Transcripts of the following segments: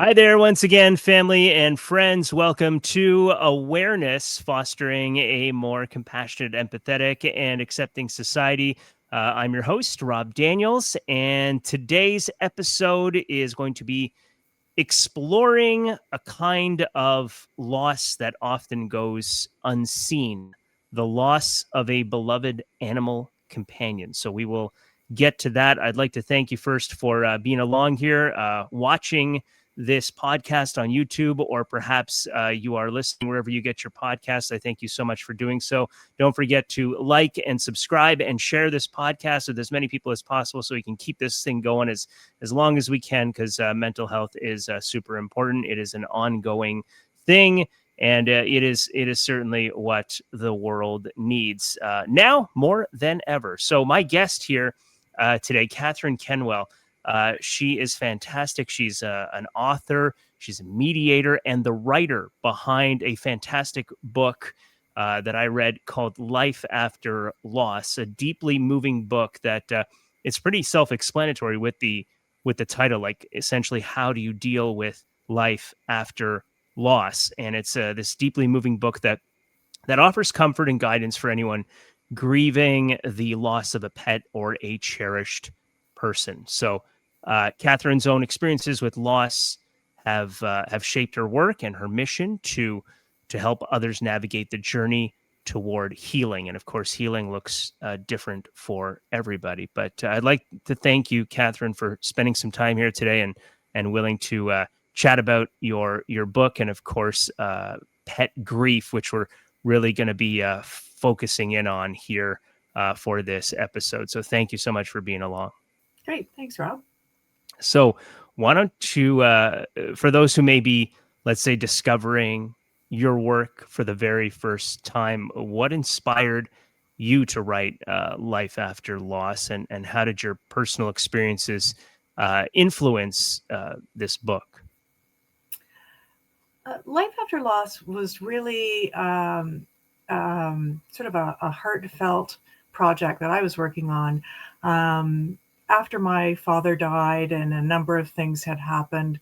Hi there, once again, family and friends. Welcome to Awareness, fostering a more compassionate, empathetic, and accepting society. I'm your host, Rob Daniels, and today's episode is going to be exploring a kind of loss that often goes unseen, the loss of a beloved animal companion. So we will get to that. I'd like to thank you first for being along here, watching this podcast on YouTube, or perhaps you are listening wherever you get your podcasts. I thank you so much for doing so. Don't forget to like and subscribe and share this podcast with as many people as possible so we can keep this thing going as long as we can, because mental health is super important. It is an ongoing thing, and it is certainly what the world needs now more than ever. So my guest here today, Catherine Kenwell, she is fantastic. She's an author, she's a mediator, and the writer behind a fantastic book that I read called Life After Loss, a deeply moving book that it's pretty self-explanatory with the title, like essentially how do you deal with life after loss. And it's this deeply moving book that offers comfort and guidance for anyone grieving the loss of a pet or a cherished person. So Catherine's own experiences with loss have shaped her work and her mission to help others navigate the journey toward healing. And of course, healing looks different for everybody. But I'd like to thank you, Catherine, for spending some time here today and willing to chat about your book, and of course, pet grief, which we're really going to be focusing in on here for this episode. So thank you so much for being along. Great. Thanks, Rob. So why don't you, for those who may be, let's say, discovering your work for the very first time, what inspired you to write Life After Loss, and how did your personal experiences influence this book? Life After Loss was really sort of a heartfelt project that I was working on. After my father died and a number of things had happened,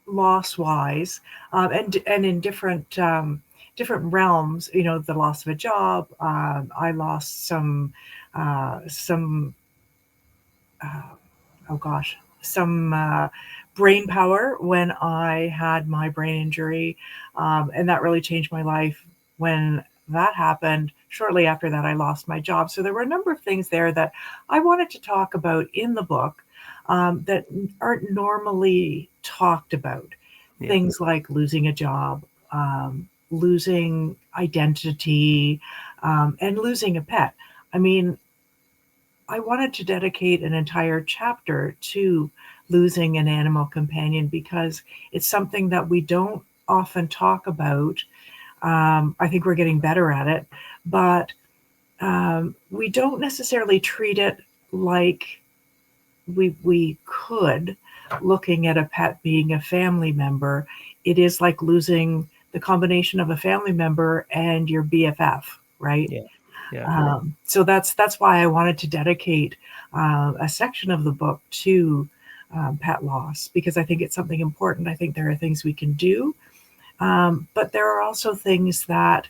loss-wise, and in different realms. You know, the loss of a job. I lost some oh gosh, some brain power when I had my brain injury, and that really changed my life. When that happened, shortly after that, I lost my job. So there were a number of things there that I wanted to talk about in the book that aren't normally talked about. Yeah. Things like losing a job, losing identity, and losing a pet. I mean, I wanted to dedicate an entire chapter to losing an animal companion because it's something that we don't often talk about. I think we're getting better at it, but we don't necessarily treat it like we could, looking at a pet being a family member. It is like losing the combination of a family member and your BFF, right? Yeah. Yeah. So that's why I wanted to dedicate a section of the book to pet loss, because I think it's something important. I think there are things we can do, but there are also things that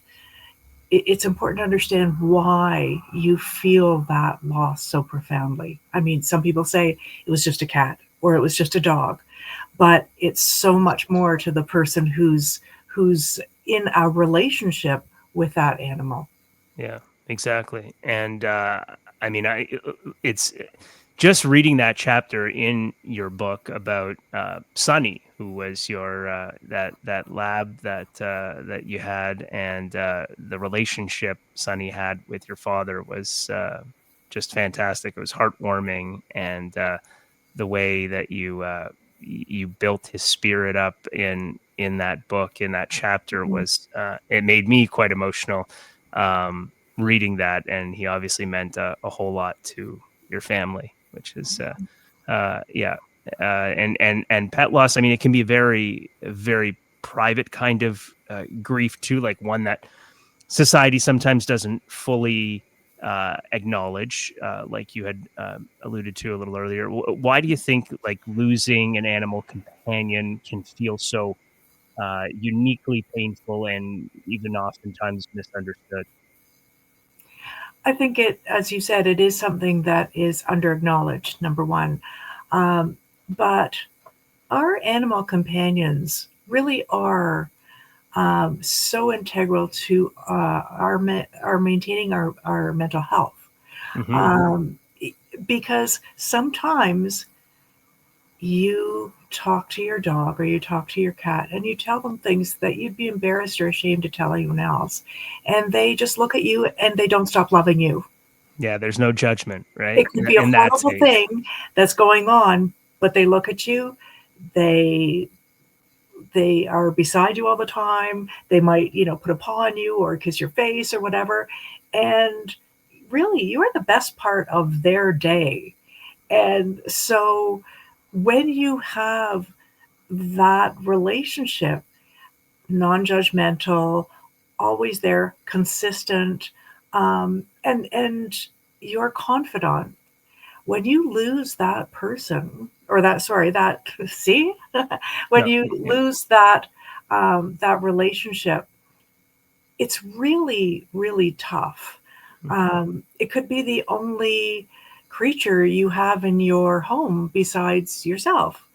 it's important to understand why you feel that loss so profoundly. I mean, some people say it was just a cat or it was just a dog, but it's so much more to the person who's in a relationship with that animal. Yeah, exactly. And I mean, it's just reading that chapter in your book about Sunny, who was your that lab that you had, and the relationship Sunny had with your father was just fantastic. It was heartwarming, and the way that you built his spirit up in that book, in that chapter, was it made me quite emotional reading that. And he obviously meant a whole lot to your family, which is yeah. And pet loss, I mean, it can be a very, very private kind of grief too, like one that society sometimes doesn't fully acknowledge, like you had alluded to a little earlier. Why do you think like losing an animal companion can feel so uniquely painful and even oftentimes misunderstood? I think it, as you said, it is something that is under acknowledged, number one. But our animal companions really are so integral to our maintaining our mental health. Hmm. Um, because sometimes you talk to your dog or you talk to your cat and you tell them things that you'd be embarrassed or ashamed to tell anyone else. And they just look at you and they don't stop loving you. Yeah, there's no judgment, right? It could be a In that horrible stage. thing that's going on, but they look at you, they they are beside you all the time. They might, put a paw on you or kiss your face or whatever. And really, you are the best part of their day. And so when you have that relationship, non-judgmental, always there, consistent, and you're confidant. When you lose that person, or that, sorry, that, see, when No. you Yeah. lose that relationship, it's really, really tough. It could be the only creature you have in your home besides yourself.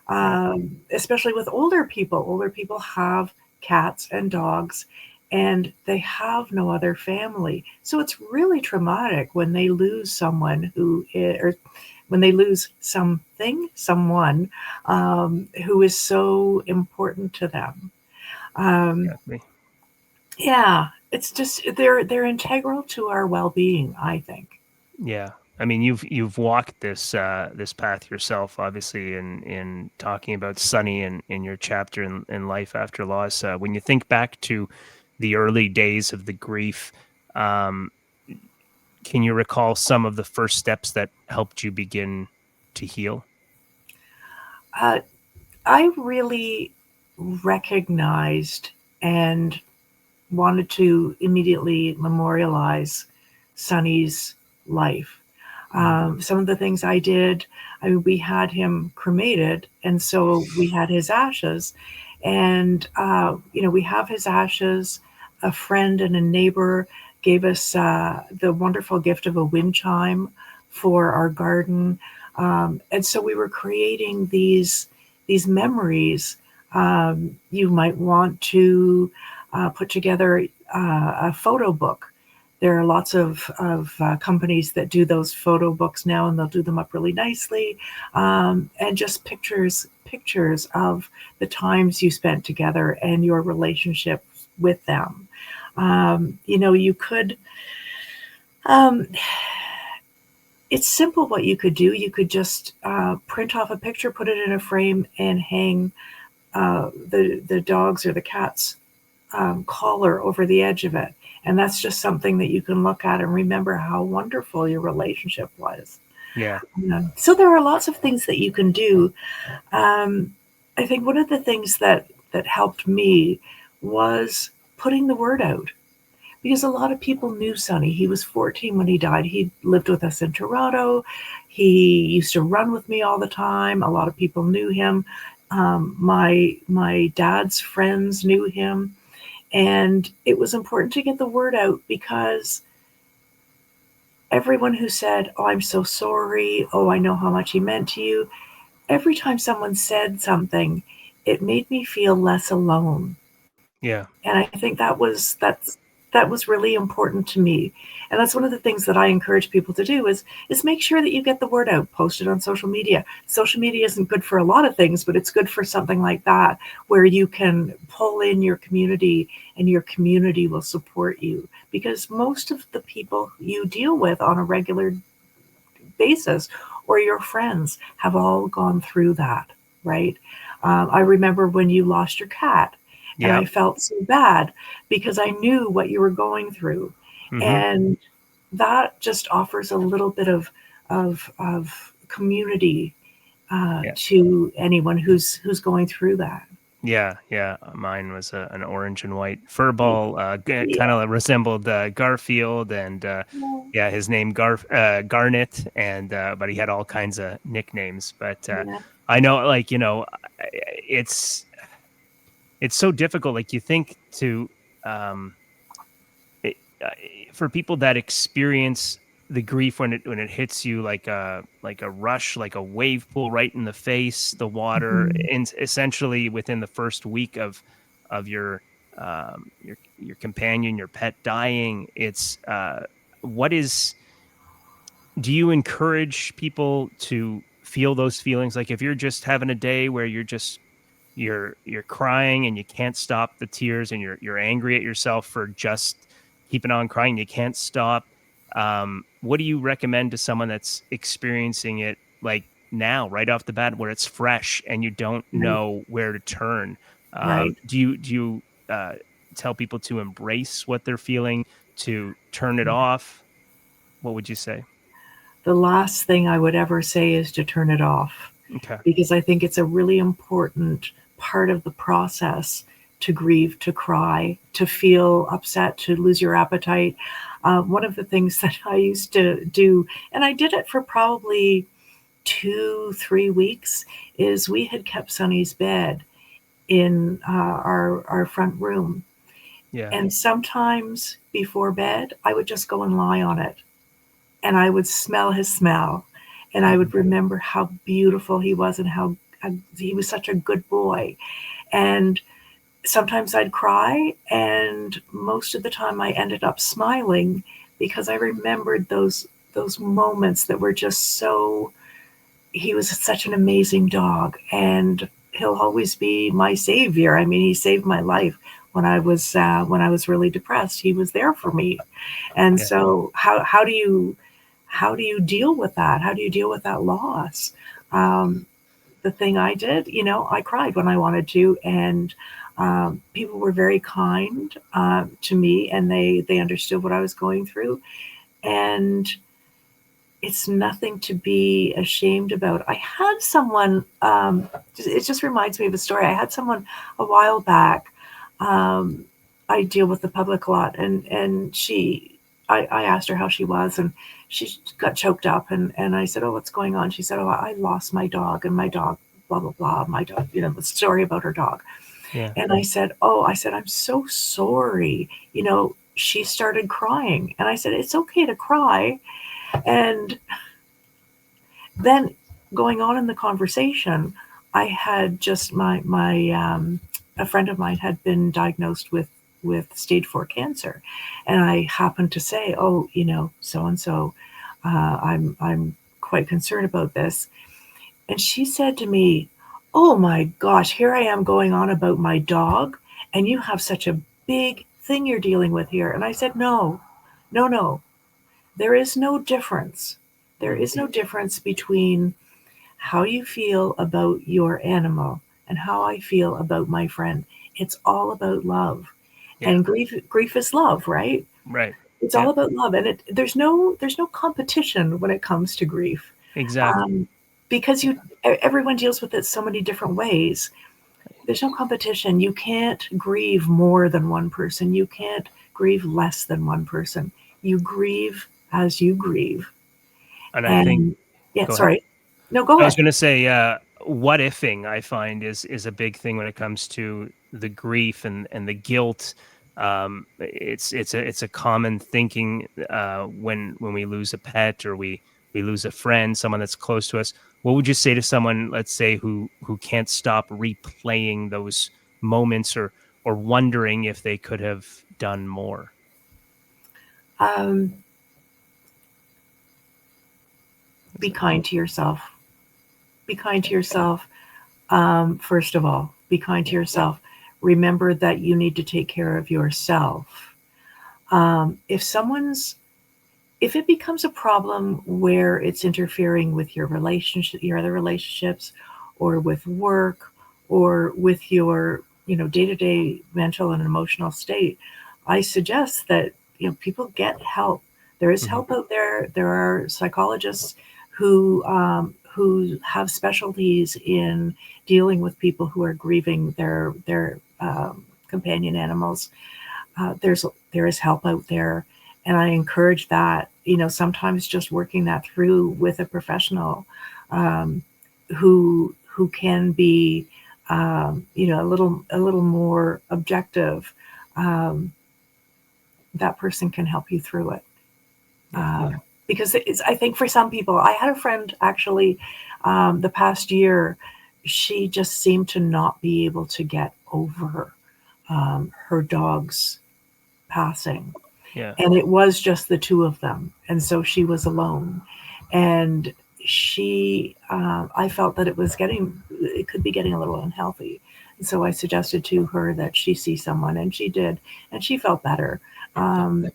Yeah. Especially with older people. Older people have cats and dogs, and they have no other family. So it's really traumatic when they lose someone or when they lose something, someone who is so important to them. Um, Exactly. yeah, it's just they're integral to our well-being, I think. Yeah. I mean, you've walked this path yourself, obviously, in talking about Sunny in your chapter in Life After Loss. When you think back to the early days of the grief, um, can you recall some of the first steps that helped you begin to heal? Uh, I really recognized and wanted to immediately memorialize Sonny's life. Mhm. Some of the things I did, I mean, we had him cremated, and so we had his ashes. And, we have his ashes. A friend and a neighbor gave us the wonderful gift of a wind chime for our garden. And so we were creating these memories. You might want to put together a photo book. There are lots of companies that do those photo books now, and they'll do them up really nicely, and just pictures of the times you spent together and your relationship with them. You could. Um, it's simple what you could do. You could just print off a picture, put it in a frame, and hang the dogs or the cats collar over the edge of it. And that's just something that you can look at and remember how wonderful your relationship was. Yeah. So there are lots of things that you can do. Um, I think one of the things that helped me was putting the word out, because a lot of people knew Sonny. He was 14 when he died. He lived with us in Toronto. He used to run with me all the time. A lot of people knew him. My dad's friends knew him. And it was important to get the word out because everyone who said, "Oh, I'm so sorry. Oh, I know how much he meant to you." Every time someone said something, it made me feel less alone. Yeah. And I think that was really important to me. And that's one of the things that I encourage people to do is make sure that you get the word out, post it on social media. Social media isn't good for a lot of things, but it's good for something like that, where you can pull in your community and your community will support you, because most of the people you deal with on a regular basis or your friends have all gone through that, right? I remember when you lost your cat, and Yeah. I felt so bad because I knew what you were going through, Hmm. and that just offers a little bit of community Yeah. to anyone who's going through that. Yeah, yeah. Mine was an orange and white fur ball. Kind Yeah. of resembled Garfield, and yeah, his name Garnet, and but he had all kinds of nicknames. But Yeah. I know, like it's it's so difficult. Like you think to um, it, for people that experience the grief when it hits you like a rush, like a wave pool right in the face, the water, Mhm. and essentially within the first week of your companion, your pet dying. It's what is do you encourage people to feel those feelings? Like if you're just having a day where you're crying and you can't stop the tears and you're angry at yourself for just keeping on crying, you can't stop. What do you recommend to someone that's experiencing it like now, right off the bat, where it's fresh and you don't Right. know where to turn? Right. Do you tell people to embrace what they're feeling, to turn it off? What would you say? The last thing I would ever say is to turn it off, Okay. because I think it's a really important part of the process to grieve, to cry, to feel upset, to lose your appetite. One of the things that I used to do, and I did it for probably 2, 3 weeks, is we had kept Sonny's bed in our front room. Yeah. And sometimes before bed, I would just go and lie on it and I would smell his smell, and I Mhm. would remember how beautiful he was and how he was such a good boy. And sometimes I'd cry, and most of the time I ended up smiling because I remembered those moments that were just so. He was such an amazing dog, and he'll always be my savior. I mean, he saved my life when I was really depressed. He was there for me, and Yeah. so how do you deal with that? How do you deal with that loss? The thing I did, I cried when I wanted to, and people were very kind to me, and they understood what I was going through, and it's nothing to be ashamed about. I had someone. It just reminds me of a story. I had someone a while back. Um, I deal with the public a lot, and I asked her how she was, and she got choked up, and I said, "Oh, what's going on?" She said, "Oh, I lost my dog, and my dog, blah blah blah, my dog, the story about her dog." Yeah. And I said, "Oh," I said, "I'm so sorry." She started crying, and I said, "It's okay to cry." And then going on in the conversation, I had just a friend of mine had been diagnosed with stage 4 cancer, and I happened to say, "Oh, so and so, I'm quite concerned about this." And she said to me, "Oh my gosh, here I am going on about my dog, and you have such a big thing you're dealing with here." And I said, "No, no, no. There is no difference. There Mm. is no difference between how you feel about your animal and how I feel about my friend. It's all about love. Yeah. And grief is love, right? Right. It's all Yeah. about love, and there's no competition when it comes to grief, Exactly. um, because everyone deals with it so many different ways. There's no competition. You can't grieve more than one person. You can't grieve less than one person. You grieve as you grieve. And I think And yeah, go ahead. sorry. No, go I was ahead. gonna say, what ifing I find is a big thing when it comes to the grief and the guilt. It's a common thinking when we lose a pet or we lose a friend, someone that's close to us. What would you say to someone, let's say, who can't stop replaying those moments or wondering if they could have done more? Um, Is be it- kind to yourself. Be kind to yourself. First of all, be kind to Yeah. yourself. Remember that you need to take care of yourself. If if it becomes a problem where it's interfering with your relationship, your other relationships, or with work, or with your, day-to-day mental and emotional state, I suggest that, people get help. There is Mhm. help out there. There are psychologists who who have specialties in dealing with people who are grieving their companion animals. There is help out there, and I encourage that. Sometimes just working that through with a professional, um, who can be, a little more objective. Um, that person can help you through it. Yeah. Because I think for some people, I had a friend actually, the past year, she just seemed to not be able to get over her dog's passing. Yeah. And it was just the two of them. And so she was alone. And I felt that it could be getting a little unhealthy. And so I suggested to her that she see someone, and she did, and she felt better. Um,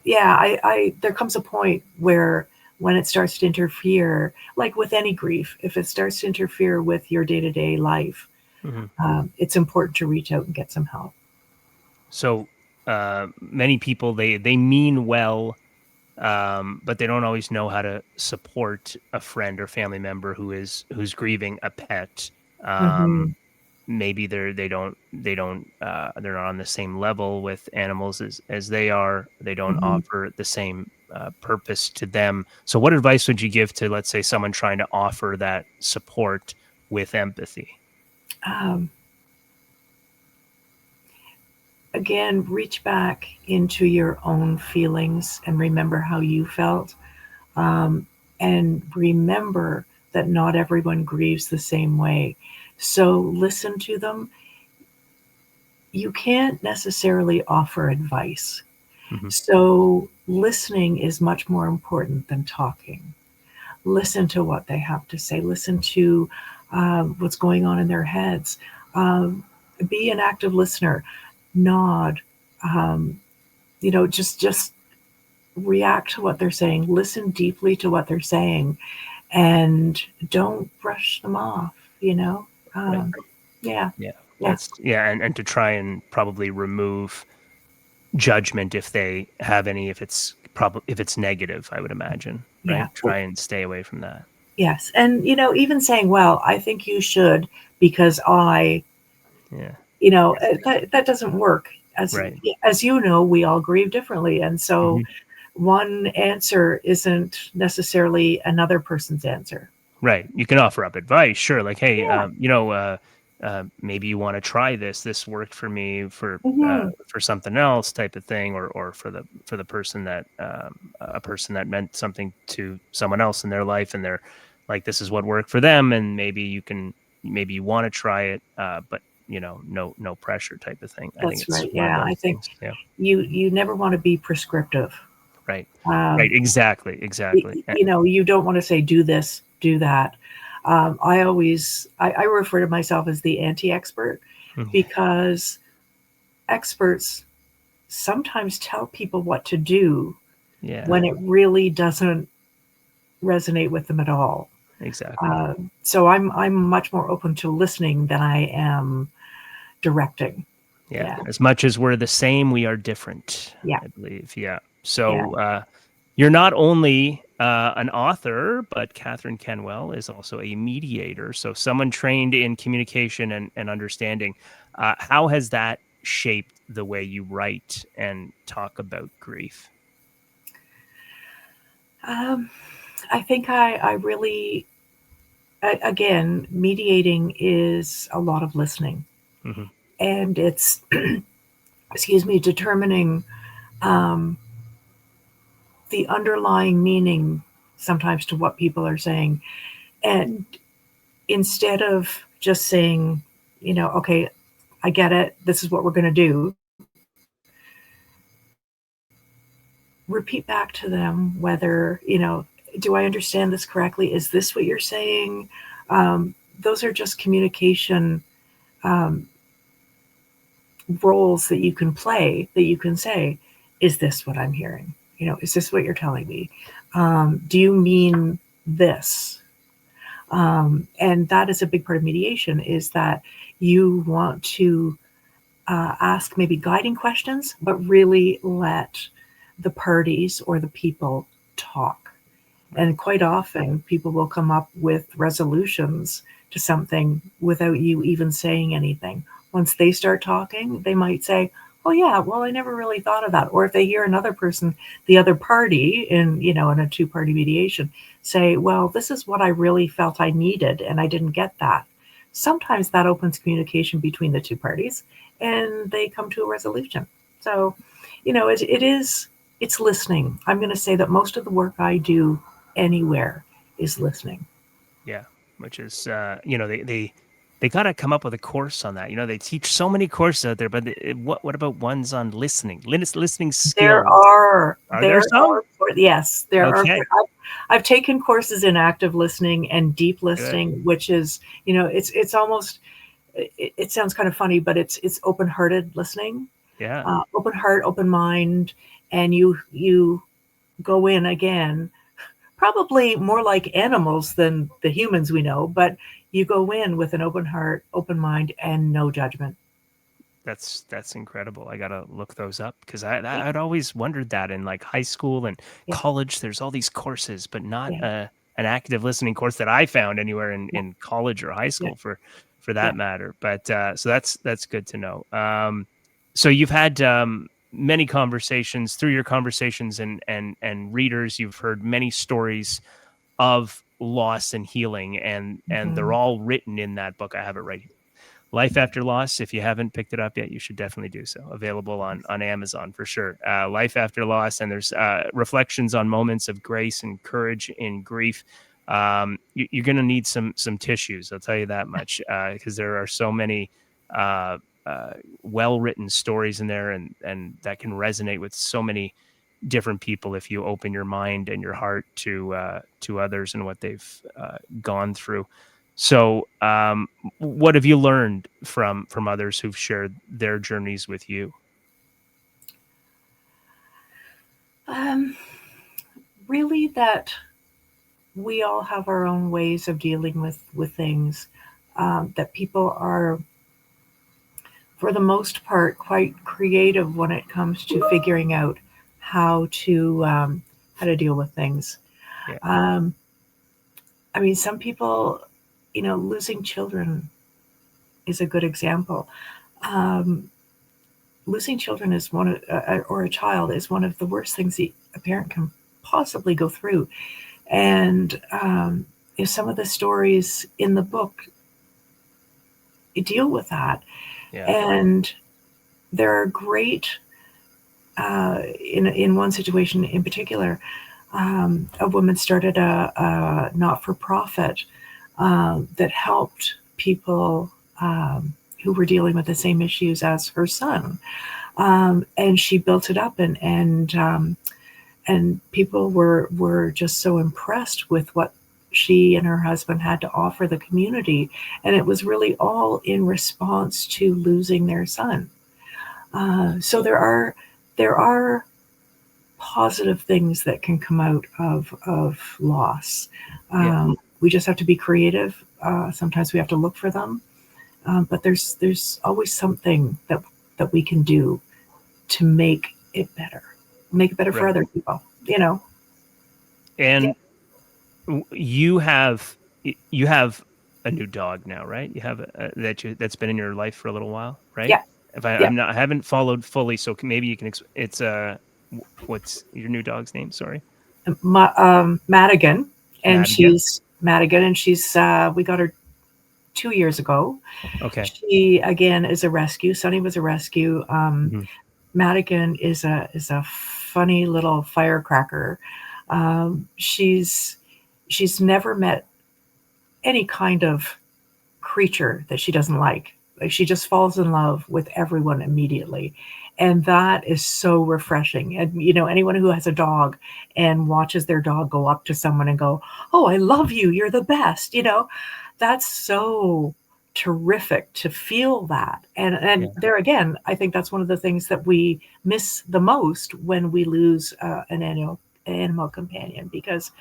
yeah, there comes a point where when it starts to interfere, like with any grief, if it starts to interfere with your day to day life, Mhm. it's important to reach out and get some help. So many people they mean well, but they don't always know how to support a friend or family member who's grieving a pet. Um, Hmm. maybe they're not on the same level with animals as they are. They don't Hmm. offer the same purpose to them. So, what advice would you give to, let's say, someone trying to offer that support with empathy? Um, Again, reach back into your own feelings and remember how you felt. Um, and remember that not everyone grieves the same way. So listen to them. You can't necessarily offer advice. Hmm. So listening is much more important than talking. Listen to what they have to say. Listen to what's going on in their heads. Um, be an active listener. Nod. Um, just react to what they're saying. Listen deeply to what they're saying, and don't brush them off. You know. Right. Yeah. Yeah. Yeah. And to try and probably remove judgment if they have any, if it's negative, I would imagine, Yeah. right? Try and stay away from that. Yes. And even saying, "Well, I think you should because I," Yeah. that doesn't work. As Right. as you know, we all grieve differently, and so Mhm. one answer isn't necessarily another person's answer. Right. You can offer up advice, sure. Like, hey, Yeah. maybe you want to try this. This worked for me Hmm. for something else, type of thing, or for the person that a person that meant something to someone else in their life, and they're like, this is what worked for them, and maybe you want to try it, but no pressure, type of thing. I think That's it's right. one of Yeah, I those think things. Yeah. you never want to be prescriptive. Right. Right. Um, Exactly. Exactly. you don't want to say do this, do that. I refer to myself as the anti-expert Yeah. because experts sometimes tell people what to do Yeah. when it really doesn't resonate with them at all. Exactly. So I'm much more open to listening than I am directing. Yeah, Yeah, as much as we're the same, we are different, yeah, I believe. Yeah. yeah. So you're not only an author, but Catherine Kenwell is also a mediator. So someone trained in communication and understanding. How has that shaped the way you write and talk about grief? Um, I think I really, again, mediating is a lot of listening, Hmm. and it's excuse me, determining um, the underlying meaning sometimes to what people are saying, and instead of just saying, okay, I get it, this is what we're going to do, repeat back to them whether, do I understand this correctly? Is this what you're saying? Those are just communication um, roles that you can play, that you can say, is this what I'm hearing? Is this what you're telling me? Do you mean this? And that is a big part of mediation, is that you want to ask maybe guiding questions, but really let the parties or the people talk And quite often, people will come up with resolutions to something without you even saying anything. Once they start talking, they might say, "Oh yeah, well I never really thought of that." Or if they hear another person, the other party in a two-party mediation, say, "Well, this is what I really felt I needed and I didn't get that." Sometimes that opens communication between the two parties and they come to a resolution. So, it's listening. I'm going to say that most of the work I do anywhere is listening. Yeah, which is they got to come up with a course on that. They teach so many courses out there, but what about ones on listening? Listening There skills. are, Are there there some? are, yes, there are. Okay, I've taken courses in active listening and deep good. listening, which is, it's almost, it sounds kind of funny, but it's open-hearted listening, Yeah, open heart, open mind, and you go in again, probably more like animals than the humans we know, but you go in with an open heart, open mind, and no judgment. that's incredible. I gotta look those up because Yeah, I'd always wondered that in like high school and yeah, college. There's all these courses, but not yeah, an active listening course that I found anywhere yeah, in college or high yeah, school for yeah. that matter. But so that's good to know. So you've had many conversations through your conversations and readers. You've heard many stories of loss and healing, and they're Mhm. all written in that book. I have it right here. Life After Loss. If you haven't picked it up yet, you should definitely do so. Available on Amazon for sure. Life After Loss, and there's reflections on moments of grace and courage in grief. You're going to need some tissues. I'll tell you that much, because there are so many uh, uh, well written stories in there, and that can resonate with so many different people if you open your mind and your heart to others and what they've gone through. So, what have you learned from others who've shared their journeys with you? Um, Really, that we all have our own ways of dealing with things. That people are, for the most part, quite creative when it comes to figuring out how to deal with things. Yeah, Um, I mean, some people, losing children is a good example. Um, Losing children is or a child is one of the worst things a parent can possibly go through. And if some of the stories in the book deal with that, yeah, and there are great, in one situation in particular, a woman started a not-for-profit that helped people who were dealing with the same issues as her son, and she built it up, and people were just so impressed with what she and her husband had to offer the community, and it was really all in response to losing their son. So there are positive things that can come out of loss. yeah. We just have to be creative. Sometimes we have to look for them, but there's always something that we can do to make it better for Right. other people. You know, yeah, And you have a new dog now, right? You have that's been in your life for a little while, right? yeah, If yeah. I haven't followed fully, so maybe you can. It's what's your new dog's name? Sorry, Madigan, and Madigan. she's Madigan, and she's we got her 2 years ago. Okay. She again is a rescue. Sunny was a rescue. Mhm. Madigan is a funny little firecracker. She's never met any kind of creature that she doesn't like. Like she just falls in love with everyone immediately. And that is so refreshing. And anyone who has a dog and watches their dog go up to someone and go, "Oh, I love you. You're the best." That's so terrific to feel that. And Yeah. there again, I think that's one of the things that we miss the most when we lose an animal companion, because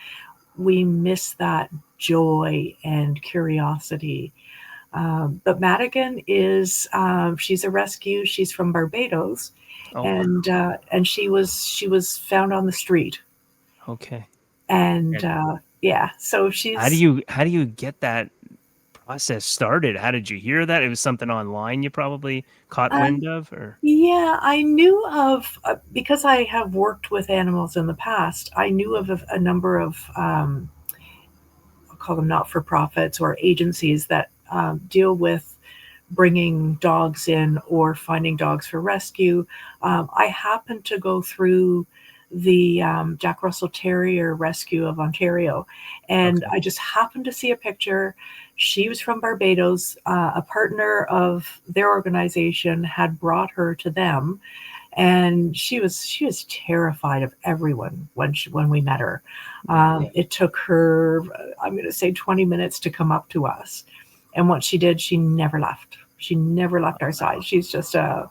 we miss that joy and curiosity. But Madigan she's a rescue. She's from Barbados, Oh, wow. and she was found on the street. Okay. And And yeah, so she's how do you get that process started? How did you hear that? It was something online you probably caught um, wind of, or yeah, I knew of because I have worked with animals in the past. I knew of a number of I'll call them not for profits or agencies that deal with bringing dogs in or finding dogs for rescue. I happened to go through the Jack Russell Terrier Rescue of Ontario, and okay. I just happened to see a picture. She was from Barbados. A partner of their organization had brought her to them, and she was terrified of everyone when we met her. Yeah. It took her, I'm going to say, 20 minutes to come up to us, and once she did, she never left. She never left our side. She's just a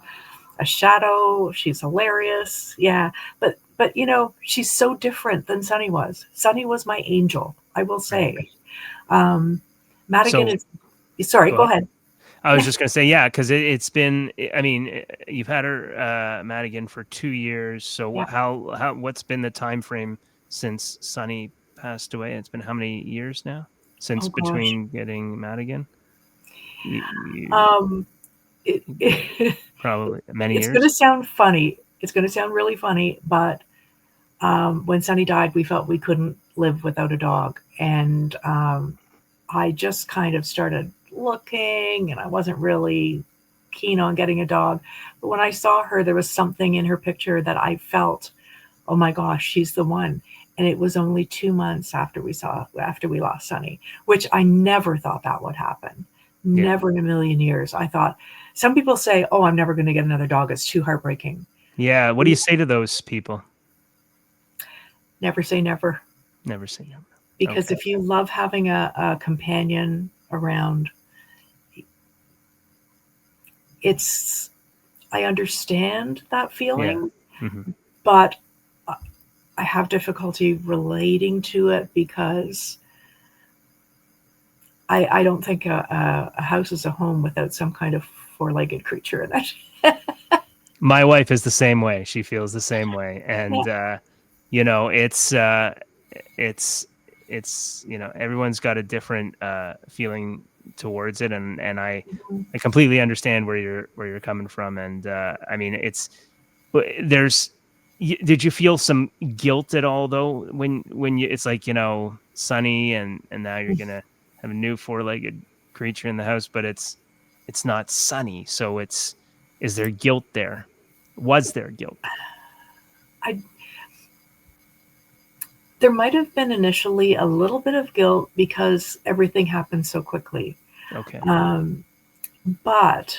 shadow. She's hilarious. Yeah, but she's so different than Sunny was. Sunny was my angel, I will Right. say. Um, Madigan So is. Sorry, go go ahead. ahead. I was just gonna say, yeah, because it's been. I mean, you've had her, Madigan, for 2 years. So Yeah. what's been the time frame since Sonny passed away? It's been how many years now since Oh gosh. between getting Madigan? You Um, it, probably many it's going to years. sound funny. It's going to sound really funny, but when Sunny died, we felt we couldn't live without a dog, and I just kind of started looking, and I wasn't really keen on getting a dog. But when I saw her, there was something in her picture that I felt, oh my gosh, she's the one. And it was only 2 months after we lost Sunny, which I never thought that would happen. Yeah. Never in a million years. I thought some people say, "Oh, I'm never going to get another dog. It's too heartbreaking." Yeah. What do you say to those people? Never say never, Never say never. because Okay. if you love having a companion around, it's I understand that Yeah. feeling, Hmm. but I have difficulty relating to it because I don't think a house is a home without some kind of four-legged creature in it. My wife is the same way. She feels the same way, Yeah. and you know, it's everyone's got a different feeling towards it, and I completely understand where you're coming from, and I mean, there's did you feel some guilt at all though when you it's like, sunny, and now you're gonna have a new four-legged creature in the house, but it's not sunny, so is there guilt there? Was there guilt? I There might have been initially a little bit of guilt because everything happened so quickly. Okay. Um, but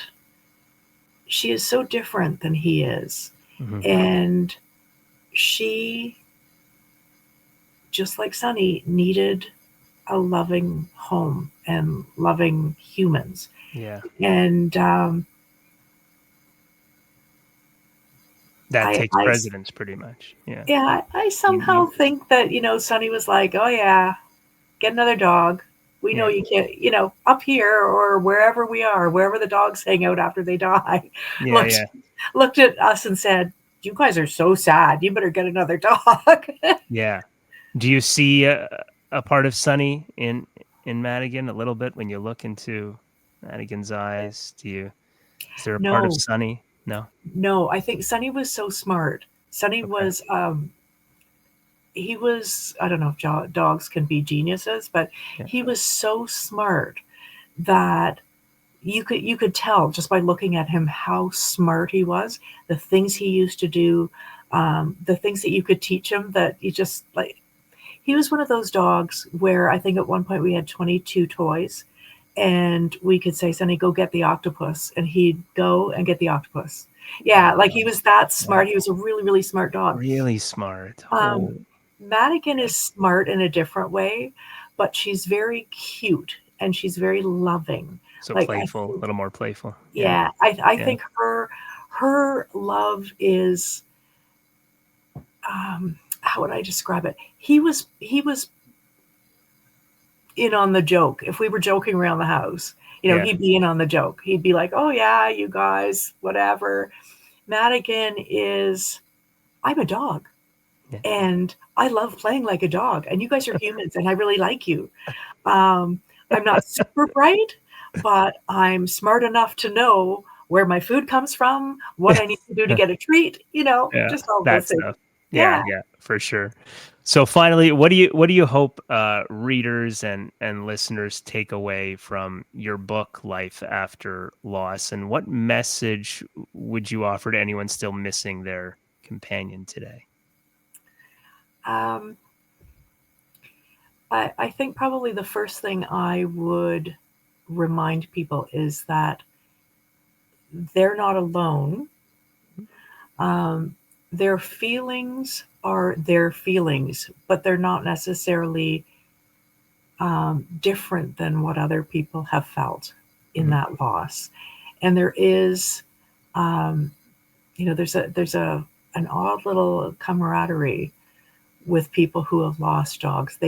she is so different than he is. Mhm. And she, just like Sunny, needed a loving home and loving humans. Yeah. And That I, takes I, precedence pretty much. Yeah. yeah, I You somehow think that, Sunny was like, oh yeah, get another dog. We know yeah. you can't, up here or wherever we are, wherever the dogs hang out after they die, Yeah, looked yeah. looked at us and said, "You guys are so sad. You better get another dog." Yeah. Do you see a part of Sunny in Madigan a little bit when you look into Madigan's eyes? Is there a part of No, Sunny? No? no, I think Sunny was so smart. Sunny Okay. was, he was, I don't know if dogs can be geniuses, but Yeah. he was so smart that you could tell just by looking at him how smart he was, the things he used to do, the things that you could teach him that you just like. He was one of those dogs where I think at one point we had 22 toys, and we could say, "Sonny, go get the octopus," and he'd go and get the octopus. Yeah, like he Wow. was that smart. Wow. He was a really, really smart dog. Really smart. Um, Holy. Madigan is smart in a different way, but she's very cute and she's very loving. So Like I playful, a think, little more playful. Yeah. yeah, I Yeah. think her love is, how would I describe it? He was in on the joke. If we were joking around the house, Yeah. he'd be in on the joke. He'd be like, "Oh yeah, you guys, whatever." Madigan is, I'm a dog. And I love playing like a dog, and you guys are humans, and I really like you. Um, I'm not super bright, but I'm smart enough to know where my food comes from, what I need to do to get a treat, Yeah, just all that those things. stuff. Yeah, Yeah. yeah, for sure. So finally, what do you hope readers and listeners take away from your book, Life After Loss, and what message would you offer to anyone still missing their companion today? Um, I think probably the first thing I would remind people is that they're not alone. Um, their feelings are their feelings, but they're not necessarily different than what other people have felt in Mhm. that loss. And there is, um, there's an odd little camaraderie with people who have lost dogs.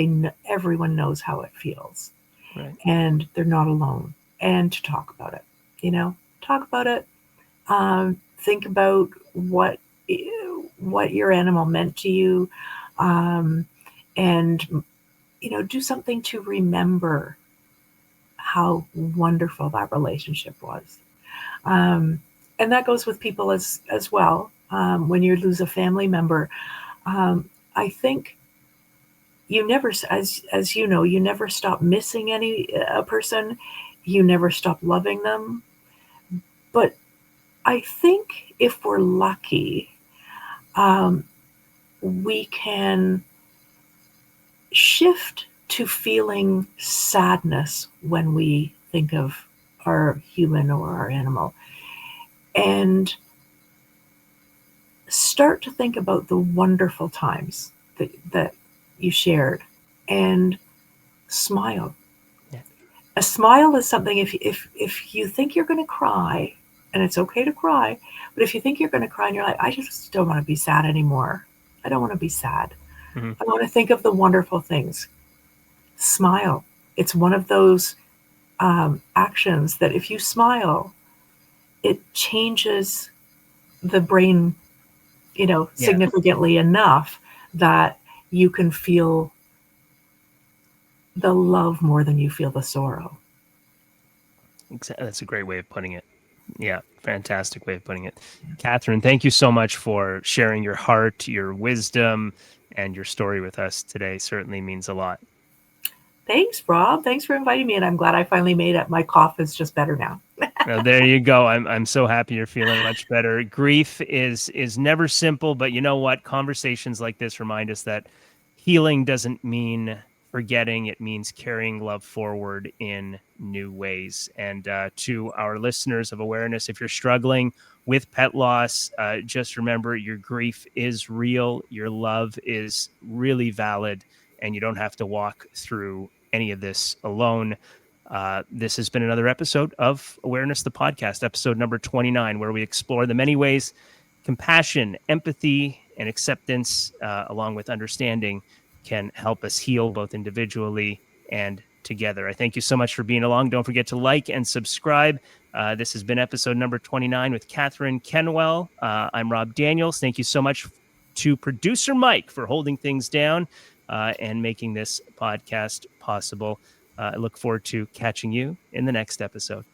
Everyone knows how it feels, Right. and they're not alone. And to talk about it, talk about it. Think about what your animal meant to you, um, and do something to remember how wonderful that relationship was. Um, and that goes with people as well. When you lose a family member, I think you never, as you know, you never stop missing any a person. You never stop loving them. But I think if we're lucky, um, we can shift to feeling sadness when we think of our human or our animal, and start to think about the wonderful times that you shared, and smile. Yeah. A smile is something, if you think you're going to cry, and it's okay to cry, but if you think you're going to cry and you're like, I just don't want to be sad anymore. I don't want to be sad. Hmm. I want to think of the wonderful things. Smile. It's one of those actions that if you smile, it changes the brain, Yeah. significantly enough that you can feel the love more than you feel the sorrow. That's a great way of putting it. Yeah, fantastic way of putting it. Catherine, thank you so much for sharing your heart, your wisdom, and your story with us today. Certainly means a lot. Thanks, Rob. Thanks for inviting me, and I'm glad I finally made it. My cough is just better now. Well, there you go. I'm so happy you're feeling much better. Grief is never simple, but you know what? Conversations like this remind us that healing doesn't mean forgetting. It means carrying love forward in new ways. And to our listeners of awareness, if you're struggling with pet loss, just remember your grief is real. Your love is really valid, and you don't have to walk through any of this alone. This has been another episode of Awareness, the podcast, episode number 29, where we explore the many ways compassion, empathy, and acceptance, along with understanding, can help us heal both individually and together. I thank you so much for being along. Don't forget to like and subscribe. This has been episode number 29 with Catherine Kenwell. I'm Rob Daniels. Thank you so much to producer Mike for holding things down and making this podcast possible. I look forward to catching you in the next episode.